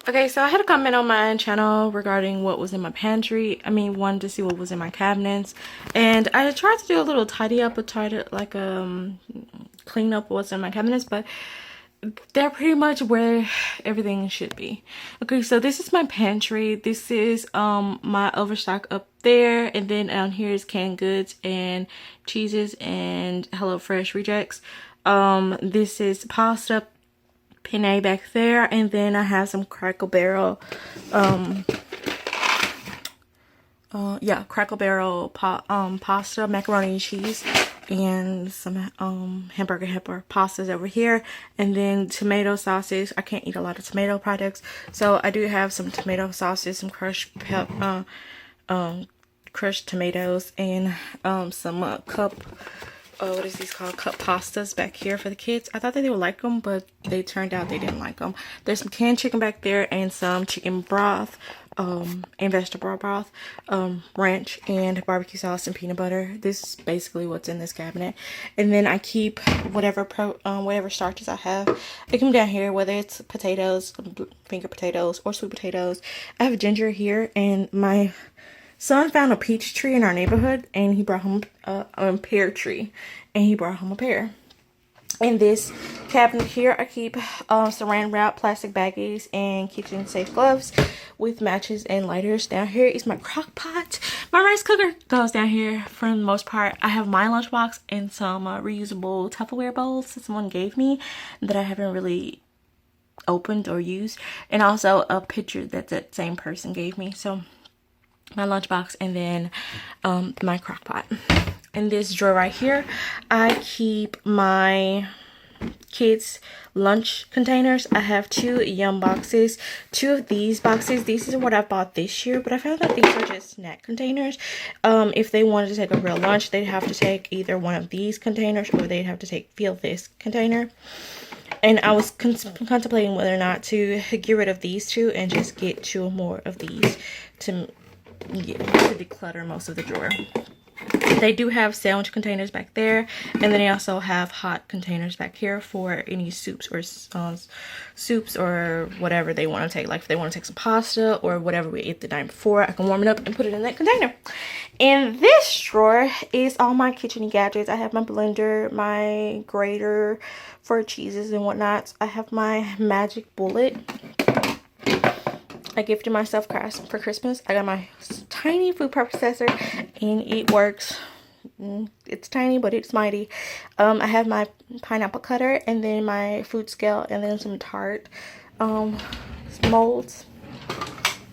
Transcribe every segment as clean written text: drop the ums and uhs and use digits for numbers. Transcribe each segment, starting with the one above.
Okay, so I had a comment on my channel regarding what was in my pantry. I mean, wanted to see what was in my cabinets, and I tried to do a little tidy up, clean up what's in my cabinets, but they're pretty much where everything should be. Okay, so this is my pantry. This is my overstock up there, and then down here is canned goods and cheeses and HelloFresh rejects. This is pasta penne back there, and then I have some Crackle Barrel Crackle Barrel pasta, macaroni and cheese, and some hamburger helper pastas over here, and then tomato sauces. I can't eat a lot of tomato products, so I do have some tomato sauces, some crushed tomatoes, and some cup what is these called, cup pastas back here for the kids. I thought that they would like them, but they turned out they didn't like them. There's some canned chicken back there, and some chicken broth and vegetable broth, ranch and barbecue sauce and peanut butter. This is basically what's in this cabinet. And then I keep whatever starches I have. I come down here, whether it's potatoes, finger potatoes, or sweet potatoes. I have ginger here, and my son found a peach tree in our neighborhood, and he brought home a pear tree, and he brought home a pear. In this cabinet here, I keep saran wrap, plastic baggies, and kitchen safe gloves with matches and lighters. Down here is my crock pot. My rice cooker goes down here for the most part. I have my lunchbox and some reusable Tupperware bowls that someone gave me that I haven't really opened or used, and also a picture that same person gave me. So my lunchbox, and then my crock pot. In this drawer right here, I keep my kids' lunch containers. I have 2 Yum boxes, 2 of these boxes. These is what I bought this year, but I found that these are just snack containers. If they wanted to take a real lunch, they'd have to take either one of these containers, or they'd have to fill this container. And I was contemplating whether or not to get rid of these 2 and just get 2 more of these to declutter most of the drawer. They do have sandwich containers back there, and then they also have hot containers back here for any soups or whatever they want to take. Like if they want to take some pasta or whatever we ate the night before, I can warm it up and put it in that container. In this drawer is all my kitchen gadgets. I have my blender, my grater for cheeses and whatnot. I have my magic bullet. I gifted myself for Christmas. I got my tiny food processor, and it works. It's tiny, but it's mighty. I have my pineapple cutter, and then my food scale, and then some Tarte molds.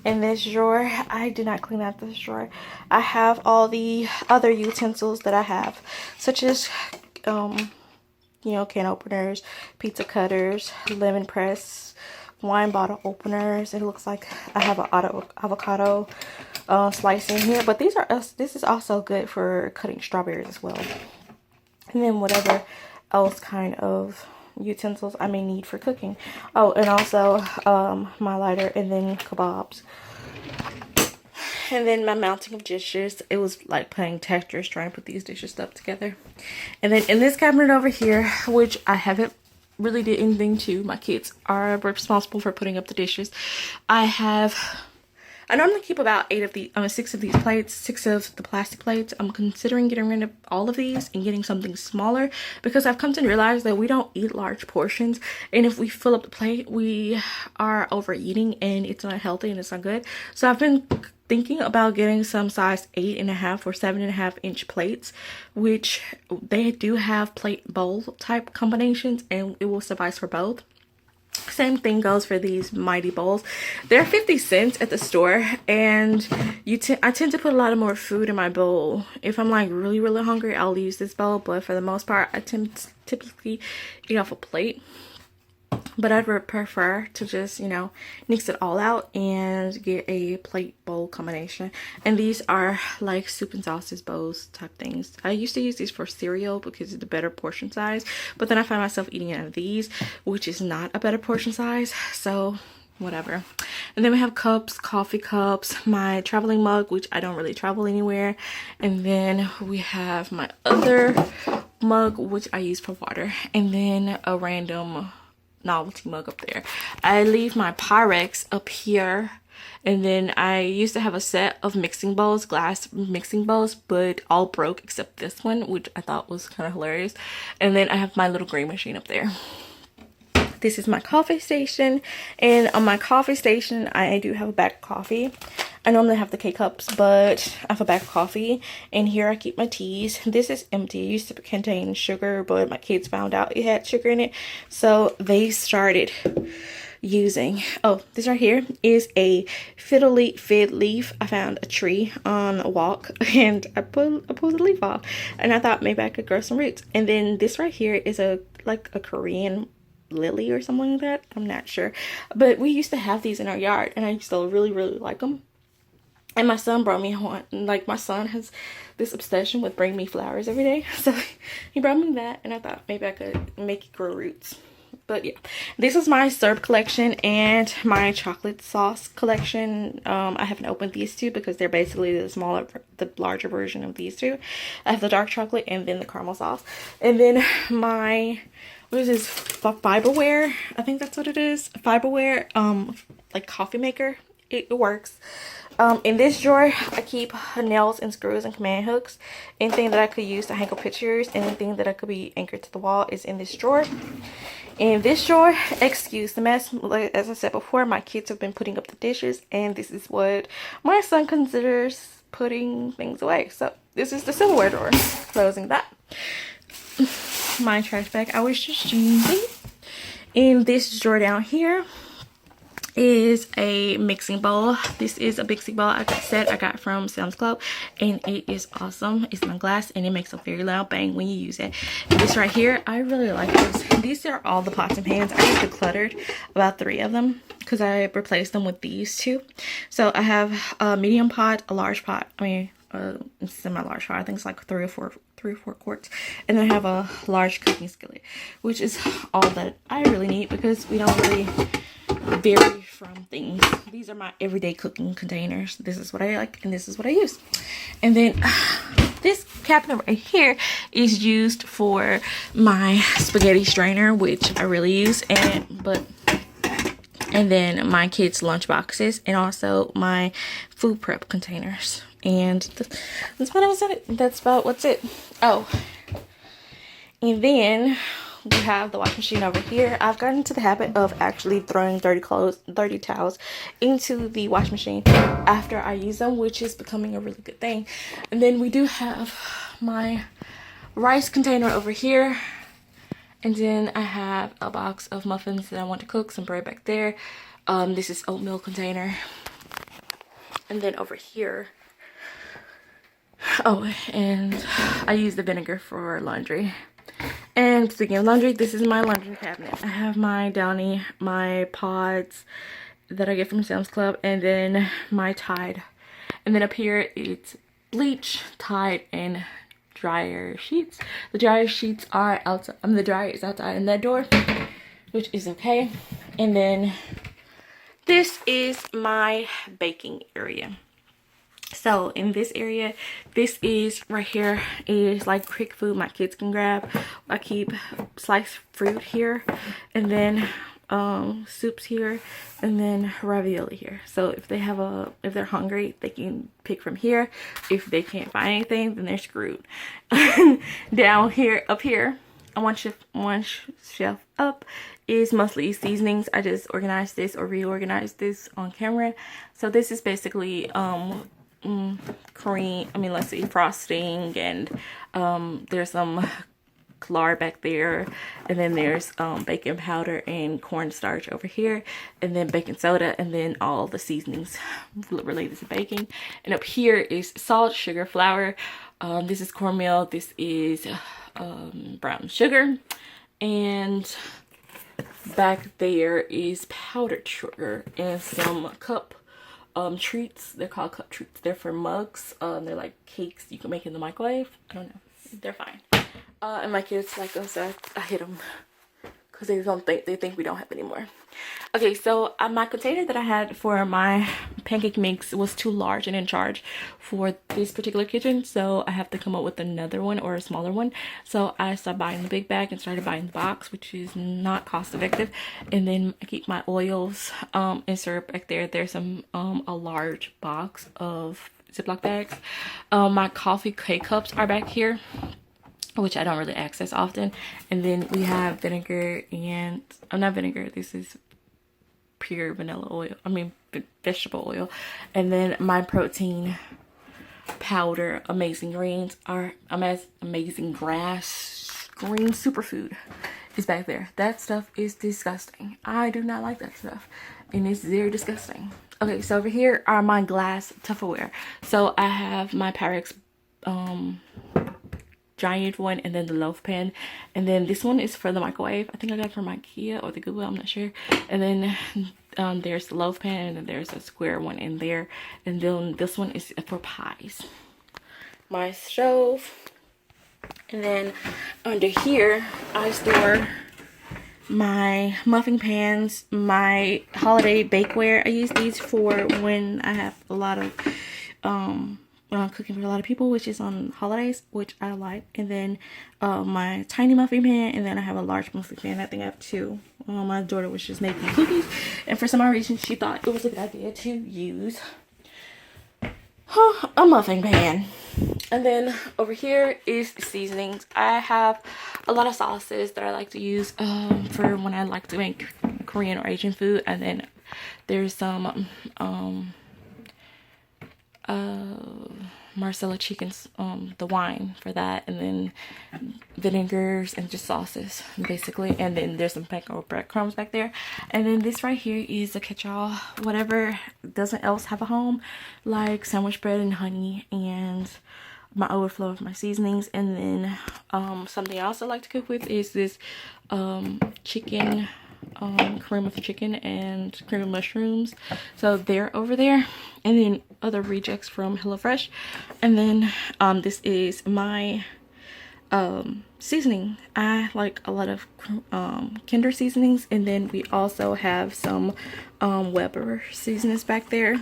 In this drawer, I did not clean out this drawer. I have all the other utensils that I have, such as can openers, pizza cutters, lemon press, wine bottle openers. It looks like I have an avocado slicing here, but this is also good for cutting strawberries as well. And then whatever else kind of utensils I may need for cooking. Oh, and also my lighter, and then kebabs. And then my mounting of dishes. It was like playing Tetris trying to put these dishes stuff together. And then in this cabinet over here, which I haven't really did anything to, my kids are responsible for putting up the dishes. I normally keep about 6 of these plates, 6 of the plastic plates. I'm considering getting rid of all of these and getting something smaller, because I've come to realize that we don't eat large portions, and if we fill up the plate, we are overeating, and it's not healthy and it's not good. So I've been thinking about getting some size 8.5 or 7.5 inch plates, which they do have plate bowl type combinations, and it will suffice for both. Same thing goes for these mighty bowls. They're 50 cents at the store, and I tend to put a lot of more food in my bowl. If I'm like really hungry, I'll use this bowl, but for the most part, I typically eat off a plate. But I'd prefer to just, mix it all out and get a plate bowl combination. And these are like soup and sauces bowls type things. I used to use these for cereal because it's a better portion size. But then I find myself eating out of these, which is not a better portion size. So whatever. And then we have cups, coffee cups, my traveling mug, which I don't really travel anywhere. And then we have my other mug, which I use for water. And then a random novelty mug up there. I leave my Pyrex up here. And then I used to have a set of mixing bowls, glass mixing bowls, but all broke except this one, which I thought was kind of hilarious. And then I have my little green machine up there. This is my coffee station, and on my coffee station I do have a bag of coffee. I normally have the K-cups, but I have a bag of coffee, and here I keep my teas. This is empty. It used to contain sugar, but my kids found out it had sugar in it, so they started using, oh, this right here is a fig leaf. I found a tree on a walk and I pulled the leaf off, and I thought maybe I could grow some roots. And then this right here is like a Korean lily or something like that. I'm not sure, but we used to have these in our yard, and I used to really like them. And my son brought me one. Like, my son has this obsession with bringing me flowers every day, so he brought me that, and I thought maybe I could make it grow roots. But yeah, this is my syrup collection and my chocolate sauce collection. I haven't opened these two because they're basically the larger version of these two. I have the dark chocolate and then the caramel sauce. And then my, what is this, Fiberware? I think that's what it is. Fiberware, like coffee maker. It works. In this drawer, I keep nails and screws and command hooks. Anything that I could use to hang up pictures, anything that I could be anchored to the wall is in this drawer. In this drawer, excuse the mess, as I said before, my kids have been putting up the dishes, and this is what my son considers putting things away. So this is the silverware drawer. Closing that. My trash bag I was just using. In this drawer down here is a mixing bowl. This is a mixing bowl I got from Sam's Club, and it is awesome. It's my glass, and it makes a very loud bang when you use it. And this right here, I really like this. These are all the pots and pans. I just decluttered about 3 of them because I replaced them with these 2. So I have a medium pot, a large pot, semi-large pot. I think it's like 3 or 4 quarts, and then I have a large cooking skillet, which is all that I really need because we don't really vary from things. These are my everyday cooking containers. This is what I like, and this is what I use. And then this cabinet right here is used for my spaghetti strainer, which I really use, and then my kids' lunch boxes, and also my food prep containers. And that's about what's it. Oh, and then we have the washing machine over here. I've gotten into the habit of actually throwing dirty towels into the washing machine after I use them, which is becoming a really good thing. And then we do have my rice container over here, and then I have a box of muffins that I want to cook, some bread back there. This is oatmeal container. And then over here, oh, and I use the vinegar for laundry. And speaking of laundry, this is my laundry cabinet. I have my Downy, my pods that I get from Sam's Club, and then my Tide. And then up here, it's bleach, Tide, and dryer sheets. The dryer sheets are outside. The dryer is outside in that door, which is okay. And then this is my baking area. So in this area, this is right here is like quick food my kids can grab. I keep sliced fruit here, and then soups here, and then ravioli here. So if they're hungry, they can pick from here. If they can't find anything, then they're screwed. Down here, up here, one shelf up is mostly seasonings. I just organized this or reorganized this on camera. So this is basically frosting, and there's some lard back there, and then there's baking powder and cornstarch over here, and then baking soda, and then all the seasonings related to baking. And up here is salt, sugar, flour. This is cornmeal. This is brown sugar, and back there is powdered sugar and some cup treats. They're called cup treats. They're for mugs. They're like cakes you can make in the microwave. I don't know. They're fine. And my kids like them, so I hit them because they think we don't have any more. Okay, so my container that I had for my pancake mix was too large and in charge for this particular kitchen, so I have to come up with another one or a smaller one. So I started buying the big bag and started buying the box, which is not cost effective. And then I keep my oils and syrup back there. There's a large box of Ziploc bags. My coffee K-cups are back here, which I don't really access often. And then we have vinegar and not vinegar, this is pure vanilla oil, I mean vegetable oil. And then my protein powder, amazing greens, are amazing grass green superfood is back there. That stuff is disgusting. I do not like that stuff, and it's very disgusting. Okay, so over here are my glass Tupperware. So I have my Pyrex giant one, and then the loaf pan, and then this one is for the microwave. I think I got it from IKEA or the Goodwill, I'm not sure. And then there's the loaf pan, and then there's a square one in there, and then this one is for pies. My stove, and then under here I store my muffin pans, my holiday bakeware. I use these for when I have a lot of when I'm cooking for a lot of people, which is on holidays, which I like. And then my tiny muffin pan, and then I have a large muffin pan. I think I have two. My daughter was just making cookies, and for some odd reason she thought it was a good idea to use a muffin pan. And then over here is the seasonings. I have a lot of sauces that I like to use for when I like to make Korean or Asian food. And then there's some Marcella chickens, the wine for that, and then vinegars and just sauces basically. And then there's some panko breadcrumbs back there. And then this right here is a catch-all, whatever doesn't else have a home, like sandwich bread and honey, and my overflow of my seasonings. And then something else I like to cook with is this chicken, cream of chicken and cream of mushrooms, so they're over there. And then other rejects from HelloFresh. And then this is my seasoning. I like a lot of Kinder seasonings, and then we also have some Weber seasonings back there.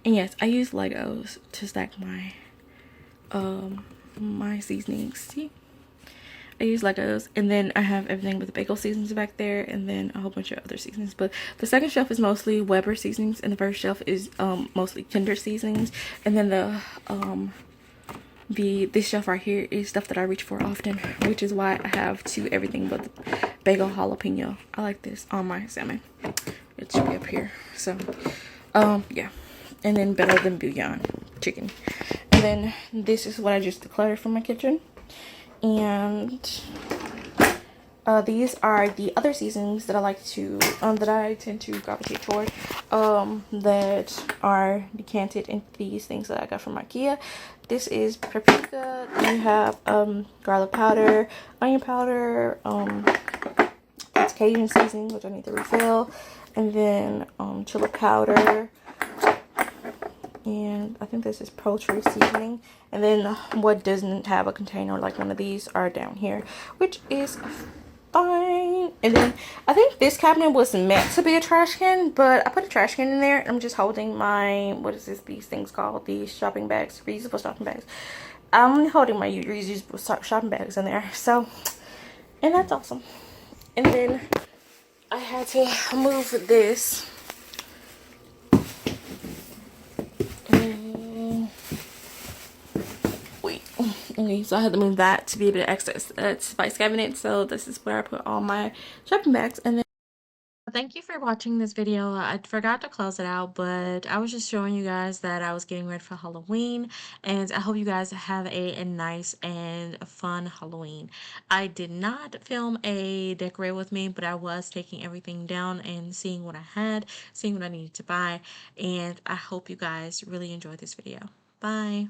And yes, I use Legos to stack my my seasonings. See, I use Legos. And then I have everything with the bagel seasonings back there, and then a whole bunch of other seasonings. But the second shelf is mostly Weber seasonings, and the first shelf is mostly Kinder seasonings. And then this shelf right here is stuff that I reach for often, which is why I have everything but the bagel jalapeno. I like this on my salmon. It should be up here. So yeah. And then Better Than Bouillon chicken. And then this is what I just decluttered from my kitchen. And these are the other seasonings that I like to that I tend to gravitate toward, that are decanted into these things that I got from IKEA. This is paprika. You have garlic powder, onion powder, it's Cajun seasoning, which I need to refill, and then chili powder, and I think this is poultry seasoning. And then what doesn't have a container like one of these are down here, which is fine. And then I think this cabinet was meant to be a trash can, but I put a trash can in there. I'm just holding my, what is this, these things called, these shopping bags, reusable shopping bags. I'm holding my reusable shopping bags in there. So, and that's awesome. And then I had to move this. Okay, so I had to move that to be able to access the spice cabinet. So this is where I put all my shopping bags. And then thank you for watching this video. I forgot to close it out, but I was just showing you guys that I was getting ready for Halloween, and I hope you guys have a nice and fun Halloween. I did not film a decorate with me, but I was taking everything down and seeing what I had, seeing what I needed to buy, and I hope you guys really enjoyed this video. Bye.